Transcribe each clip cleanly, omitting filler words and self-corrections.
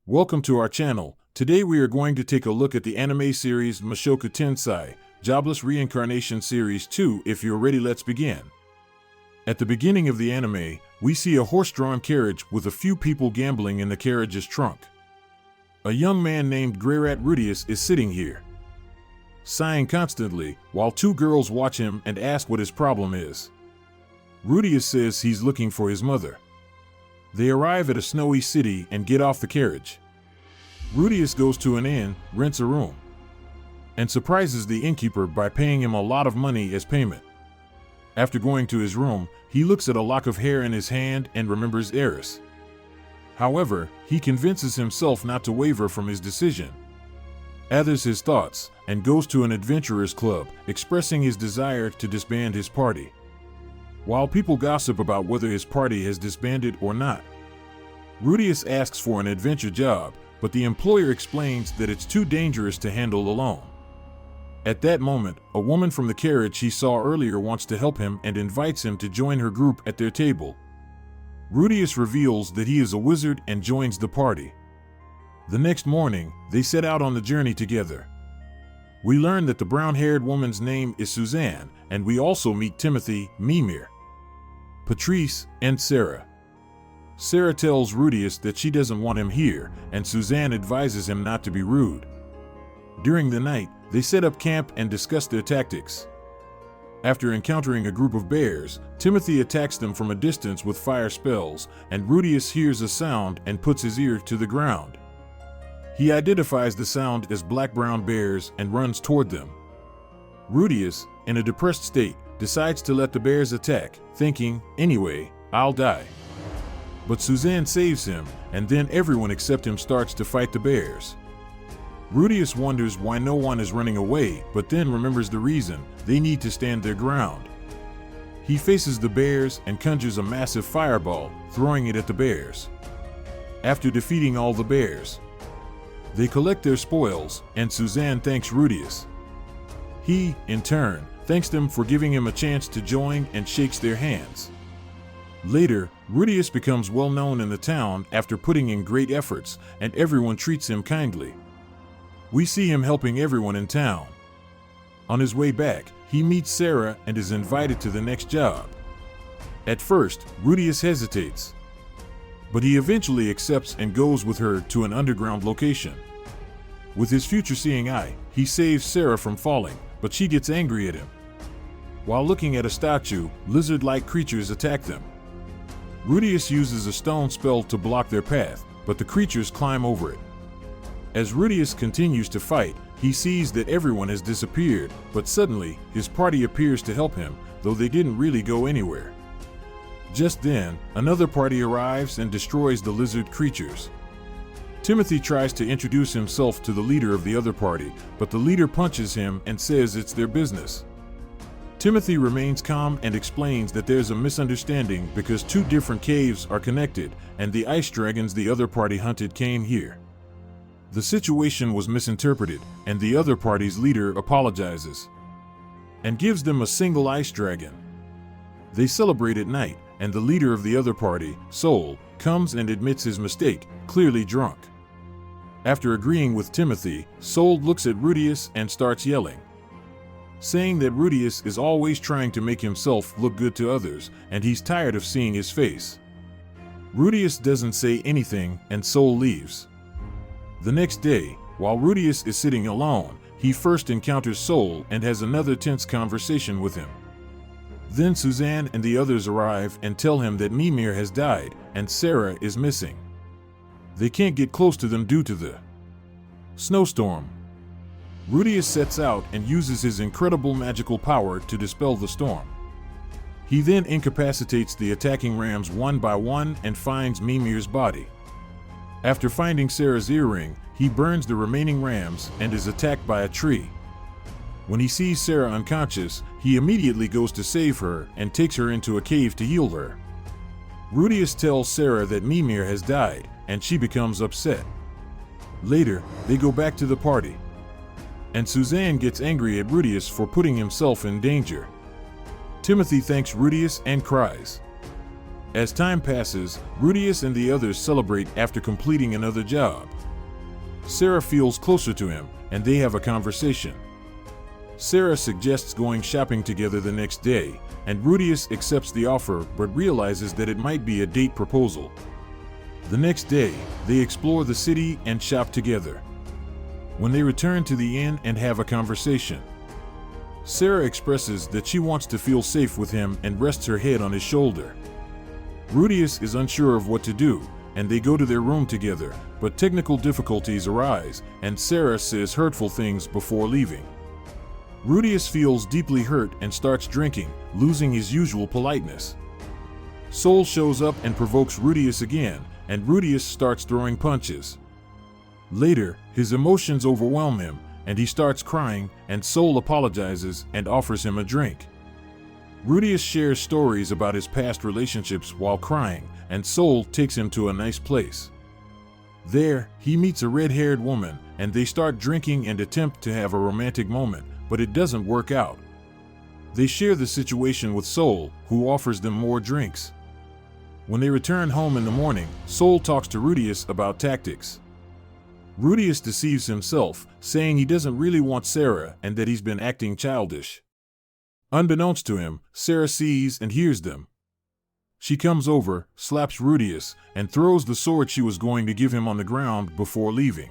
Welcome to our channel. Today we are going to take a look at the anime series Mushoku Tensei, Jobless Reincarnation Series 2. If you're ready, let's begin. At the beginning of the anime, we see a horse-drawn carriage with a few people gambling in the carriage's trunk. A young man named Greyrat Rudeus is sitting here, sighing constantly, while two girls watch him and ask what his problem is. Rudeus says he's looking for his mother. They arrive at a snowy city and get off the carriage. Rudeus goes to an inn, rents a room, and surprises the innkeeper by paying him a lot of money as payment. After going to his room, he looks at a lock of hair in his hand and remembers Eris. However, he convinces himself not to waver from his decision, gathers his thoughts, and goes to an adventurers club, expressing his desire to disband his party. While people gossip about whether his party has disbanded or not, Rudeus asks for an adventure job, but the employer explains that it's too dangerous to handle alone. At that moment, a woman from the carriage he saw earlier wants to help him and invites him to join her group at their table. Rudeus reveals that he is a wizard and joins the party. The next morning, they set out on the journey together. We learn that the brown-haired woman's name is Suzanne, and we also meet Timothy, Mimir, Patrice, and Sarah. Sarah tells Rudeus that she doesn't want him here, and Suzanne advises him not to be rude. During the night, they set up camp and discuss their tactics. After encountering a group of bears, Timothy attacks them from a distance with fire spells, and Rudeus hears a sound and puts his ear to the ground. He identifies the sound as black-brown bears and runs toward them. Rudeus, in a depressed state, decides to let the bears attack, thinking, "Anyway, I'll die." But Suzanne saves him, and then everyone except him starts to fight the bears. Rudeus wonders why no one is running away, but then remembers the reason: they need to stand their ground. He faces the bears and conjures a massive fireball, throwing it at the bears. After defeating all the bears, they collect their spoils, and Suzanne thanks Rudeus. He, in turn, thanks them for giving him a chance to join and shakes their hands. Later, Rudeus becomes well known in the town after putting in great efforts, and everyone treats him kindly. We see him helping everyone in town. On his way back, he meets Sarah and is invited to the next job. At first, Rudeus hesitates, but he eventually accepts and goes with her to an underground location. With his future-seeing eye, he saves Sarah from falling, but she gets angry at him. While looking at a statue, lizard-like creatures attack them. Rudeus uses a stone spell to block their path, but the creatures climb over it. As Rudeus continues to fight, he sees that everyone has disappeared, but suddenly, his party appears to help him, though they didn't really go anywhere. Just then, another party arrives and destroys the lizard creatures. Timothy tries to introduce himself to the leader of the other party, but the leader punches him and says it's their business. Timothy remains calm and explains that there's a misunderstanding because two different caves are connected, and the ice dragons the other party hunted came here. The situation was misinterpreted, and the other party's leader apologizes and gives them a single ice dragon. They celebrate at night, and the leader of the other party, Soul, comes and admits his mistake, clearly drunk. After agreeing with Timothy, Soul looks at Rudeus and starts yelling, saying that Rudeus is always trying to make himself look good to others, and he's tired of seeing his face. Rudeus doesn't say anything, and Soul leaves. The next day, while Rudeus is sitting alone, he first encounters Soul and has another tense conversation with him. Then Suzanne and the others arrive and tell him that Mimir has died, and Sarah is missing. They can't get close to them due to the snowstorm. Rudeus sets out and uses his incredible magical power to dispel the storm. He then incapacitates the attacking rams one by one and finds Mimir's body. After finding Sarah's earring, he burns the remaining rams and is attacked by a tree. When he sees Sarah unconscious, he immediately goes to save her and takes her into a cave to heal her. Rudeus tells Sarah that Mimir has died, and she becomes upset. Later, they go back to the party, and Suzanne gets angry at Rudeus for putting himself in danger. Timothy thanks Rudeus and cries. As time passes, Rudeus and the others celebrate after completing another job. Sarah feels closer to him, and they have a conversation. Sarah suggests going shopping together the next day, and Rudius accepts the offer but realizes that it might be a date proposal. The next day, they explore the city and shop together. When they return to the inn and have a conversation, Sarah expresses that she wants to feel safe with him and rests her head on his shoulder. Rudius is unsure of what to do, and they go to their room together, but technical difficulties arise, and Sarah says hurtful things before leaving. Rudius feels deeply hurt and starts drinking, losing his usual politeness. Sol shows up and provokes Rudius again, and Rudius starts throwing punches. Later, his emotions overwhelm him, and he starts crying, and Sol apologizes and offers him a drink. Rudius shares stories about his past relationships while crying, and Sol takes him to a nice place. There, he meets a red-haired woman, and they start drinking and attempt to have a romantic moment, but it doesn't work out. They share the situation with Sol, who offers them more drinks. When they return home in the morning, Sol talks to Rudius about tactics. Rudius deceives himself, saying he doesn't really want Sarah and that he's been acting childish. Unbeknownst to him, Sarah sees and hears them. She comes over, slaps Rudius, and throws the sword she was going to give him on the ground before leaving.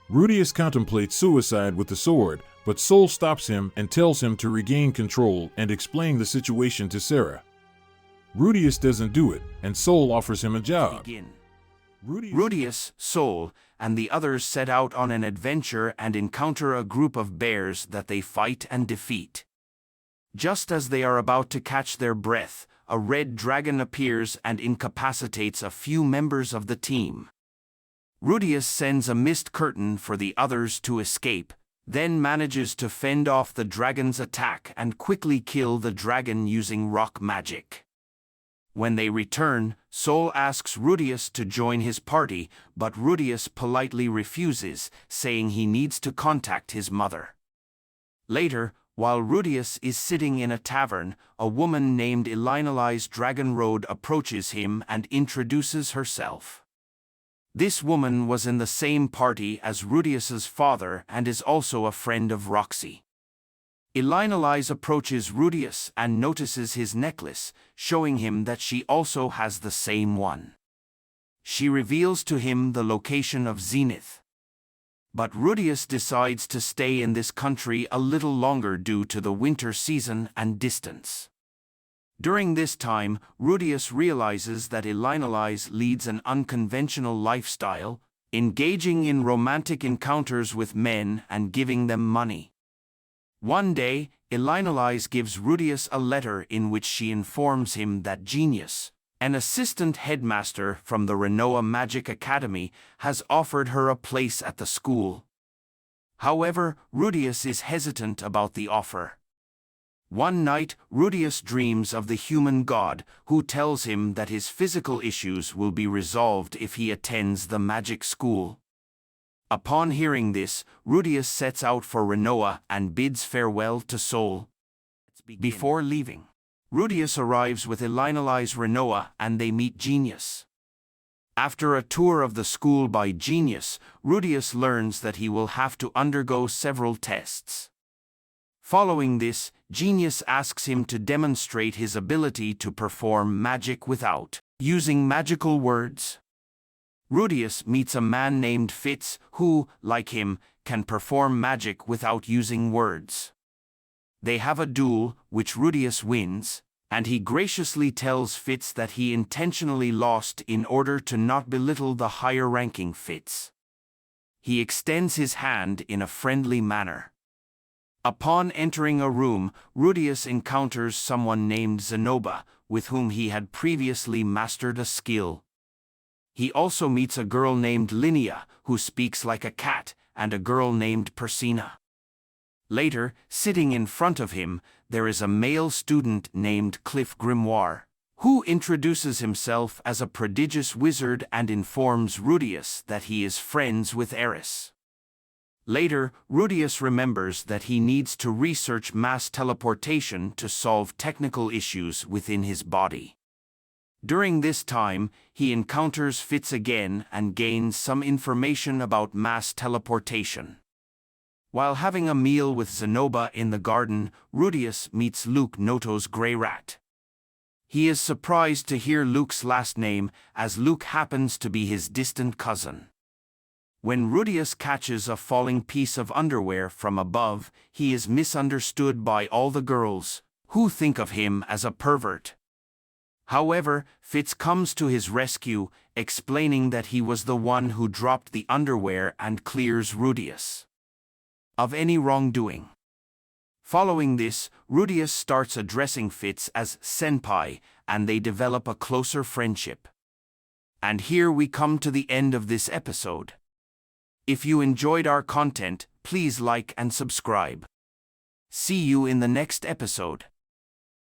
Rudius contemplates suicide with the sword, but Sol stops him and tells him to regain control and explain the situation to Sarah. Rudius doesn't do it, and Sol offers him a job. Rudius, Sol, and the others set out on an adventure and encounter a group of bears that they fight and defeat. Just as they are about to catch their breath, a red dragon appears and incapacitates a few members of the team. Rudius sends a mist curtain for the others to escape, then manages to fend off the dragon's attack and quickly kill the dragon using rock magic. When they return, Sol asks Rudius to join his party, but Rudius politely refuses, saying he needs to contact his mother. Later, while Rudius is sitting in a tavern, a woman named Elinalize Dragonroad approaches him and introduces herself. This woman was in the same party as Rudius's father and is also a friend of Roxy. Elinalize approaches Rudius and notices his necklace, showing him that she also has the same one. She reveals to him the location of Zenith. But Rudius decides to stay in this country a little longer due to the winter season and distance. During this time, Rudius realizes that Elinalize leads an unconventional lifestyle, engaging in romantic encounters with men and giving them money. One day, Elinalize gives Rudius a letter in which she informs him that Genius, an assistant headmaster from the Renoa Magic Academy, has offered her a place at the school. However, Rudius is hesitant about the offer. One night, Rudius dreams of the human god, who tells him that his physical issues will be resolved if he attends the magic school. Upon hearing this, Rudius sets out for Renoa and bids farewell to Sol. Before leaving, Rudius arrives with Elinalize Renoa and they meet Genius. After a tour of the school by Genius, Rudius learns that he will have to undergo several tests. Following this, Genius asks him to demonstrate his ability to perform magic without using magical words. Rudius meets a man named Fitz who, like him, can perform magic without using words. They have a duel, which Rudius wins, and he graciously tells Fitz that he intentionally lost in order to not belittle the higher-ranking Fitz. He extends his hand in a friendly manner. Upon entering a room, Rudius encounters someone named Zenoba, with whom he had previously mastered a skill. He also meets a girl named Linnea, who speaks like a cat, and a girl named Persina. Later, sitting in front of him, there is a male student named Cliff Grimoire, who introduces himself as a prodigious wizard and informs Rudius that he is friends with Eris. Later, Rudius remembers that he needs to research mass teleportation to solve technical issues within his body. During this time, he encounters Fitz again and gains some information about mass teleportation. While having a meal with Zenoba in the garden, Rudius meets Luke Noto's Grey Rat. He is surprised to hear Luke's last name, as Luke happens to be his distant cousin. When Rudius catches a falling piece of underwear from above, he is misunderstood by all the girls, who think of him as a pervert. However, Fitz comes to his rescue, explaining that he was the one who dropped the underwear and clears Rudius of any wrongdoing. Following this, Rudius starts addressing Fitz as Senpai, and they develop a closer friendship. And here we come to the end of this episode. If you enjoyed our content, please like and subscribe. See you in the next episode.